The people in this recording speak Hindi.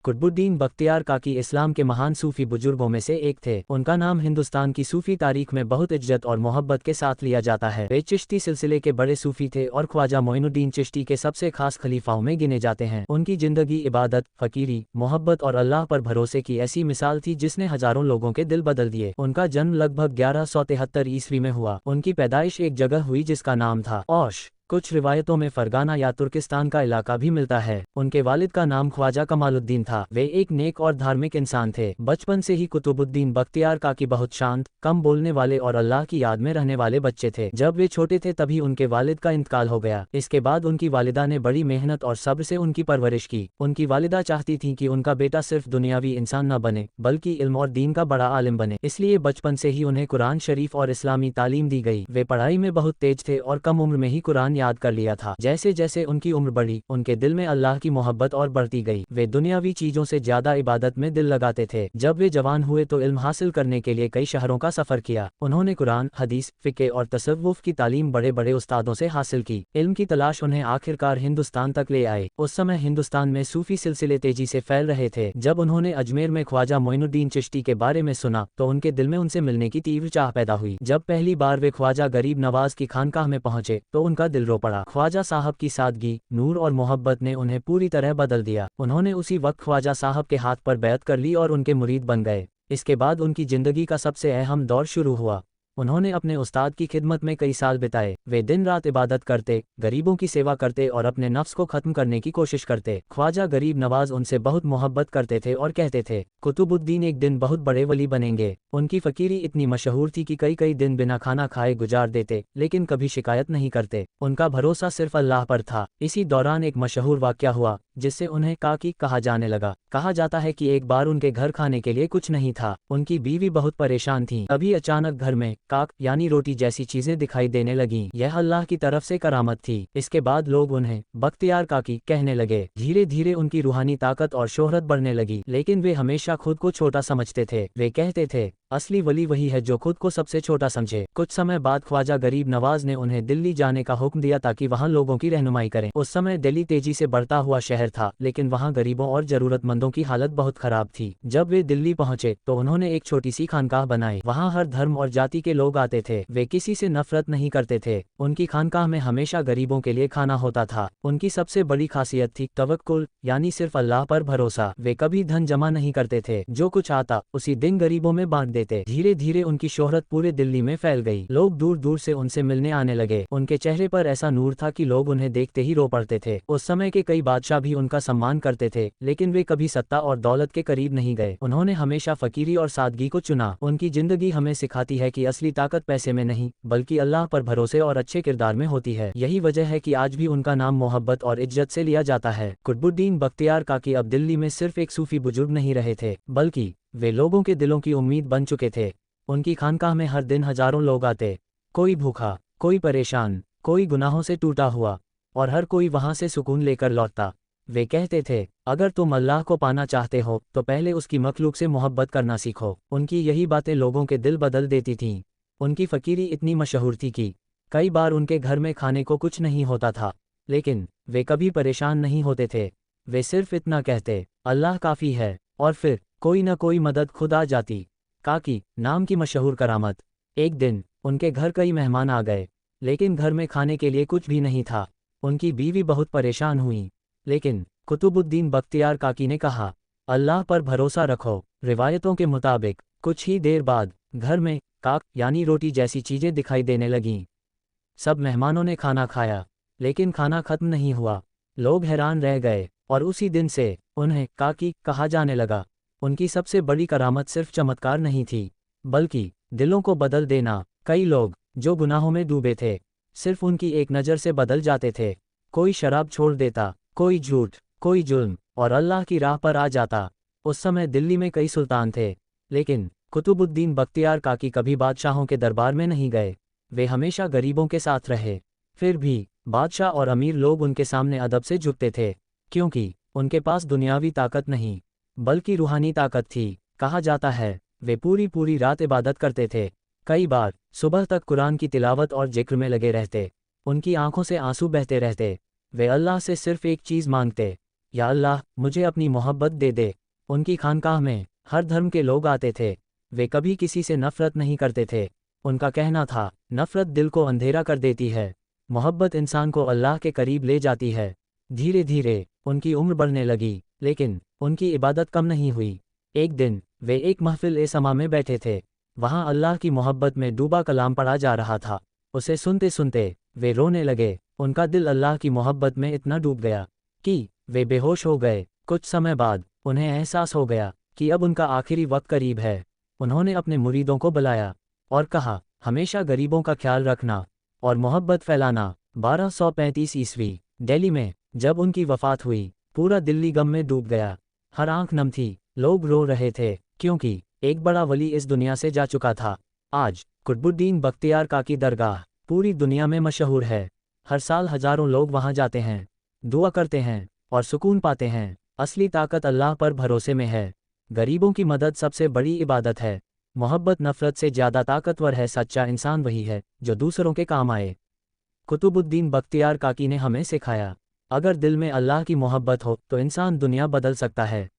कुतुबुद्दीन बख्तियार काकी इस्लाम के महान सूफी बुजुर्गों में से एक थे। उनका नाम हिंदुस्तान की सूफी तारीख में बहुत इज्जत और मोहब्बत के साथ लिया जाता है। वे चिश्ती सिलसिले के बड़े सूफी थे और ख्वाजा मोइनुद्दीन चिश्ती के सबसे खास खलीफाओं में गिने जाते हैं। उनकी जिंदगी इबादत, फकीरी, मोहब्बत और अल्लाह पर भरोसे की ऐसी मिसाल थी जिसने हजारों लोगों के दिल बदल दिए। उनका जन्म लगभग 1173 ईस्वी में हुआ। उनकी पैदाइश एक जगह हुई जिसका नाम था औश। कुछ रिवायतों में फरगाना या तुर्किस्तान का इलाका भी मिलता है। उनके वालिद का नाम ख्वाजा कमालुद्दीन था। वे एक नेक और धार्मिक इंसान थे। बचपन से ही कुतुबुद्दीन बख्तियार काकी बहुत शांत, कम बोलने वाले और अल्लाह की याद में रहने वाले बच्चे थे। जब वे छोटे थे तभी उनके वालिद का इंतकाल हो गया। इसके बाद उनकी वालिदा ने बड़ी मेहनत और सब्र से उनकी परवरिश की। उनकी वालिदा चाहती थी कि उनका बेटा सिर्फ दुनियावी इंसान न बने बल्कि इल्म और दीन का बड़ा आलिम बने, इसलिए बचपन से ही उन्हें कुरान शरीफ और इस्लामी तालीम दी गई। वे पढ़ाई में बहुत तेज थे और कम उम्र में ही कुरान याद कर लिया था। जैसे जैसे उनकी उम्र बढ़ी, उनके दिल में अल्लाह की मोहब्बत और बढ़ती गई। वे दुनियावी चीजों से ज्यादा इबादत में दिल लगाते थे। जब वे जवान हुए तो इल्म हासिल करने के लिए कई शहरों का सफर किया। उन्होंने कुरान, हदीस, फिक़्ह और तसव्वुफ की तालीम बड़े बड़े उस्तादों से हासिल की। इल्म की तलाश उन्हें आखिरकार हिंदुस्तान तक ले आए। उस समय हिंदुस्तान में सूफी सिलसिले तेजी से फैल रहे थे। जब उन्होंने अजमेर में ख्वाजा मोइनुद्दीन चिश्ती के बारे में सुना तो उनके दिल में उनसे मिलने की तीव्र चाह पैदा हुई। जब पहली बार वे ख्वाजा गरीब नवाज की खानकाह में पहुंचे तो उनका दिल रो पड़ा। ख्वाजा साहब की सादगी, नूर और मोहब्बत ने उन्हें पूरी तरह बदल दिया। उन्होंने उसी वक्त ख्वाजा साहब के हाथ पर बैत कर ली और उनके मुरीद बन गए। इसके बाद उनकी जिंदगी का सबसे अहम दौर शुरू हुआ। उन्होंने अपने उस्ताद की खिदमत में कई साल बिताए। वे दिन रात इबादत करते, गरीबों की सेवा करते और अपने नफ्स को खत्म करने की कोशिश करते। ख्वाजा गरीब नवाज उनसे बहुत मोहब्बत करते थे और कहते थे, कुतुबुद्दीन एक दिन बहुत बड़े वली बनेंगे। उनकी फकीरी इतनी मशहूर थी कि कई कई दिन बिना खाना खाए गुजार देते, लेकिन कभी शिकायत नहीं करते। उनका भरोसा सिर्फ अल्लाह पर था। इसी दौरान एक मशहूर वाक़या हुआ जिससे उन्हें काकी कहा जाने लगा। कहा जाता है कि एक बार उनके घर खाने के लिए कुछ नहीं था। उनकी बीवी बहुत परेशान थी। अभी अचानक घर में काक यानी रोटी जैसी चीजें दिखाई देने लगीं। यह अल्लाह की तरफ से करामत थी। इसके बाद लोग उन्हें बख्तियार काकी कहने लगे। धीरे धीरे उनकी रूहानी ताकत और शोहरत बढ़ने लगी, लेकिन वे हमेशा खुद को छोटा समझते थे। वे कहते थे, असली वली वही है जो खुद को सबसे छोटा समझे। कुछ समय बाद ख्वाजा गरीब नवाज ने उन्हें दिल्ली जाने का हुक्म दिया ताकि वहां लोगों की रहनुमाई करें। उस समय दिल्ली तेजी से बढ़ता हुआ शहर था, लेकिन वहां गरीबों और जरूरतमंदों की हालत बहुत खराब थी। जब वे दिल्ली पहुंचे तो उन्होंने एक छोटी सी खानकाह बनाई। वहां हर धर्म और जाति के लोग आते थे। वे किसी से नफरत नहीं करते थे। उनकी खानकाह में हमेशा गरीबों के लिए खाना होता था। उनकी सबसे बड़ी खासियत थी तवक्कुल, यानी सिर्फ अल्लाह पर भरोसा। वे कभी धन जमा नहीं करते थे। जो कुछ आता उसी दिन गरीबों में बांट देते। धीरे धीरे उनकी शोहरत पूरे दिल्ली में फैल गई। लोग दूर दूर से उनसे मिलने आने लगे। उनके चेहरे पर ऐसा नूर था कि लोग उन्हें देखते ही रो पड़ते थे। उस समय के कई बादशाह भी उनका सम्मान करते थे, लेकिन वे कभी सत्ता और दौलत के करीब नहीं गए। उन्होंने हमेशा फकीरी और सादगी को चुना। उनकी जिंदगी हमें सिखाती है कि असली ताकत पैसे में नहीं बल्कि अल्लाह पर भरोसे और अच्छे किरदार में होती है। यही वजह है कि आज भी उनका नाम मोहब्बत और इज्जत से लिया जाता है। कुतुबुद्दीन बख्तियार काकी अब दिल्ली में सिर्फ एक सूफी बुजुर्ग नहीं रहे थे, बल्कि वे लोगों के दिलों की उम्मीद बन चुके थे। उनकी खानकाह में हर दिन हजारों लोग आते, कोई भूखा, कोई परेशान, कोई गुनाहों से टूटा हुआ, और हर कोई वहां से सुकून लेकर लौटता। वे कहते थे, अगर तुम अल्लाह को पाना चाहते हो तो पहले उसकी मखलूक से मोहब्बत करना सीखो। उनकी यही बातें लोगों के दिल बदल देती थीं। उनकी फकीरी इतनी मशहूर थी कि कई बार उनके घर में खाने को कुछ नहीं होता था, लेकिन वे कभी परेशान नहीं होते थे। वे सिर्फ इतना कहते, अल्लाह काफ़ी है, और फिर कोई न कोई मदद खुद आ जाती। काकी नाम की मशहूर करामत। एक दिन उनके घर कई मेहमान आ गए, लेकिन घर में खाने के लिए कुछ भी नहीं था। उनकी बीवी बहुत परेशान हुई, लेकिन कुतुबुद्दीन बख्तियार काकी ने कहा, अल्लाह पर भरोसा रखो। रिवायतों के मुताबिक कुछ ही देर बाद घर में काक यानी रोटी जैसी चीजें दिखाई देने लगीं। सब मेहमानों ने खाना खाया, लेकिन खाना खत्म नहीं हुआ। लोग हैरान रह गए और उसी दिन से उन्हें काकी कहा जाने लगा। उनकी सबसे बड़ी करामत सिर्फ चमत्कार नहीं थी, बल्कि दिलों को बदल देना। कई लोग जो गुनाहों में डूबे थे, सिर्फ उनकी एक नज़र से बदल जाते थे। कोई शराब छोड़ देता, कोई झूठ, कोई जुल्म, और अल्लाह की राह पर आ जाता। उस समय दिल्ली में कई सुल्तान थे, लेकिन कुतुबुद्दीन बख्तियार काकी कभी बादशाहों के दरबार में नहीं गए। वे हमेशा गरीबों के साथ रहे। फिर भी बादशाह और अमीर लोग उनके सामने अदब से झुकते थे, क्योंकि उनके पास दुनियावी ताकत नहीं बल्कि रूहानी ताकत थी। कहा जाता है वे पूरी पूरी रात इबादत करते थे। कई बार सुबह तक कुरान की तिलावत और जिक्र में लगे रहते। उनकी आंखों से आंसू बहते रहते। वे अल्लाह से सिर्फ एक चीज़ मांगते, या अल्लाह, मुझे अपनी मोहब्बत दे दे। उनकी खानकाह में हर धर्म के लोग आते थे। वे कभी किसी से नफरत नहीं करते थे। उनका कहना था, नफरत दिल को अंधेरा कर देती है, मोहब्बत इंसान को अल्लाह के करीब ले जाती है। धीरे धीरे उनकी उम्र बढ़ने लगी, लेकिन उनकी इबादत कम नहीं हुई। एक दिन वे एक महफिल ए समा में बैठे थे। वहाँ अल्लाह की मोहब्बत में डूबा कलाम पढ़ा जा रहा था। उसे सुनते सुनते वे रोने लगे। उनका दिल अल्लाह की मोहब्बत में इतना डूब गया कि वे बेहोश हो गए। कुछ समय बाद उन्हें एहसास हो गया कि अब उनका आखिरी वक्त करीब है। उन्होंने अपने मुरीदों को बुलाया और कहा, हमेशा गरीबों का ख्याल रखना और मोहब्बत फैलाना। 1235 ईस्वी दिल्ली में जब उनकी वफ़ात हुई, पूरा दिल्ली गम में डूब गया। हर आंख नम थी, लोग रो रहे थे, क्योंकि एक बड़ा वली इस दुनिया से जा चुका था। आज कुतुबुद्दीन बख्तियार काकी दरगाह पूरी दुनिया में मशहूर है। हर साल हजारों लोग वहां जाते हैं, दुआ करते हैं और सुकून पाते हैं। असली ताकत अल्लाह पर भरोसे में है। गरीबों की मदद सबसे बड़ी इबादत है। मोहब्बत नफरत से ज़्यादा ताकतवर है। सच्चा इंसान वही है जो दूसरों के काम आए। कुतुबुद्दीन बख्तियार काकी ने हमें सिखाया, अगर दिल में अल्लाह की मोहब्बत हो तो इंसान दुनिया बदल सकता है।